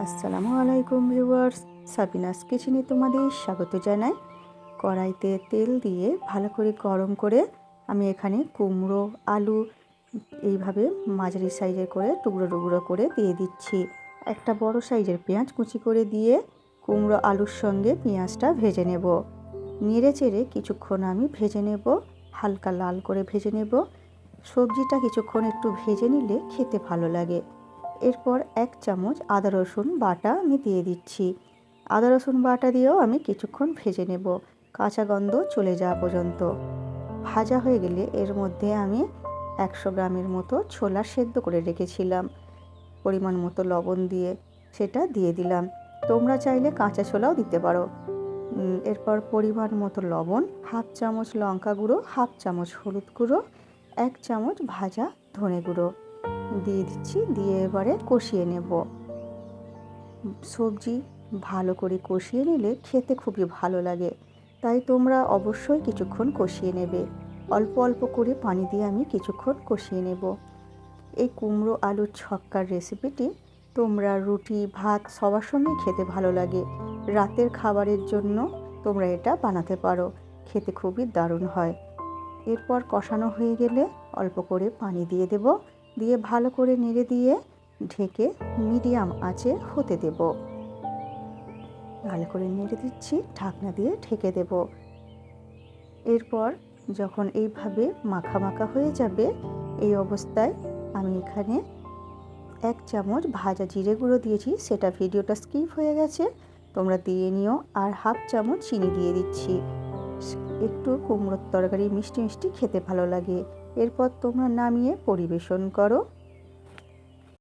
আসসালামু আলাইকুম viewers, Sabinus কিচেনে তোমাদের স্বাগত জানাই। কড়াইতে তেল দিয়ে ভালো করে গরম করে আমি এখানে কুমড়ো, আলু এইভাবে মাঝারি সাইজের করে টুকরো টুকরো করে দিয়ে দিচ্ছি। একটা বড় সাইজের পেঁয়াজ কুচি করে দিয়ে কুমড়ো আলুর সঙ্গে পেঁয়াজটা ভেজে নেব। নেড়ে চেড়ে কিছুক্ষণ আমি ভেজে নেব, হালকা লাল করে ভেজে নেব। সবজিটা কিছুক্ষণ একটু ভেজে নিলে খেতে ভালো লাগে। এরপর 1 চামচ আদা রসুন বাটা আমি দিয়ে দিচ্ছি। আদা রসুন বাটা দিয়েও আমি কিছুক্ষণ ভেজে নেব, কাঁচা গন্ধ চলে যাওয়া পর্যন্ত। ভাজা হয়ে গেলে এর মধ্যে আমি 100 গ্রামের মতো ছোলা সেদ্ধ করে রেখেছিলাম, পরিমাণ মতো লবণ দিয়ে সেটা দিয়ে দিলাম। তোমরা চাইলে কাঁচা ছোলাও দিতে পারো। এরপর পরিমাণ মতো লবণ, 1/2 চামচ লঙ্কা গুঁড়ো, 1/2 চামচ হলুদ গুঁড়ো, 1 চামচ ভাজা ধনে গুঁড়ো দিয়ে দিচ্ছি। দিয়ে এবারে কষিয়ে নেব। সবজি ভালো করে কষিয়ে নিলে খেতে খুবই ভালো লাগে, তাই তোমরা অবশ্যই কিছুক্ষণ কষিয়ে নেবে। অল্প অল্প করে পানি দিয়ে আমি কিছুক্ষণ কষিয়ে নেব। এই কুমড়ো আলুর ছক্কার রেসিপিটি তোমরা রুটি, ভাত সবার সঙ্গেই খেতে ভালো লাগে। রাতের খাবারের জন্য তোমরা এটা বানাতে পারো, খেতে খুবই দারুণ হয়। এরপর কষানো হয়ে গেলে অল্প করে পানি দিয়ে দেব, দিয়ে ভালো করে নেড়ে দিয়ে ঢেকে মিডিয়াম আঁচে হতে দেব। ভালো করে নেড়ে দিচ্ছি, ঢাকনা দিয়ে ঢেকে দেব। এরপর যখন এইভাবে মাখা মাখা হয়ে যাবে, এই অবস্থায় আমি এখানে 1 চামচ ভাজা জিরে গুঁড়ো দিয়েছি, সেটা ভিডিওটা স্কিপ হয়ে গেছে, তোমরা দিয়ে নিও। আর 1/2 চামচ চিনি দিয়ে দিচ্ছি। একটু কুমড়োর তরকারি মিষ্টি মিষ্টি খেতে ভালো লাগে। এরপর তোমরা নামিয়ে পরিবেশন করো।